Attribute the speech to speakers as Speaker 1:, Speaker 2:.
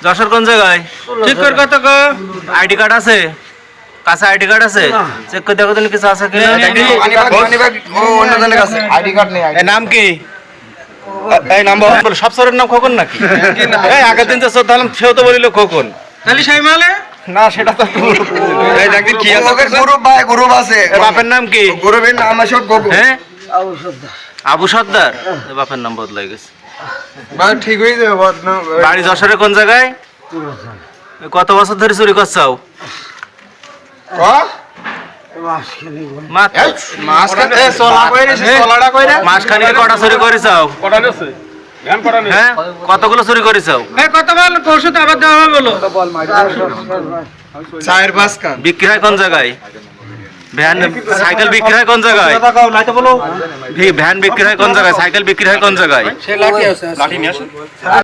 Speaker 1: যশোর কোন জায়গায়? ঠিক করে কত কো? আইডি কার্ড আছে? কাছে আইডি কার্ড আছে? চেক করে দেখো তুমি কিছু আছে কিনা।
Speaker 2: আইডি কার্ড নেই।
Speaker 1: নাম কি? এই নাম বল। সব সরের নাম খোকন নাকি? এই আগের দিন যে চোদ্দালাম সেও তো বলিল খোকন।
Speaker 3: তাহলে শাইমালে
Speaker 1: না সেটা তো এই দেখি কি আছে।
Speaker 2: গ্রুপ আছে।
Speaker 1: বাপের নাম কি?
Speaker 2: গ্রুপের নাম আছে গোগো।
Speaker 1: হ্যাঁ আবু সর্দার। বাপের নাম বদলাই গেছে।
Speaker 2: ঠিক হয়ে যাবে।
Speaker 1: বাড়ি যশোরে কোন জায়গায়? কত বছর ধরে চুরি করছাও? মাসখানি কটা চুরি করেছাও? হ্যাঁ কতগুলো চুরি করেছাও?
Speaker 3: কত বল ওষুধ আবার দেওয়া হবে বলো।
Speaker 2: 4-5 কান।
Speaker 1: বিক্রি হয় কোন জায়গায়? ভ্যান সাইকেল বিক্রি হয় কোন জায়গায়? ভ্যান বিক্রি হয় কোন জায়গায়? সাইকেল বিক্রি হয় কোন জায়গায়?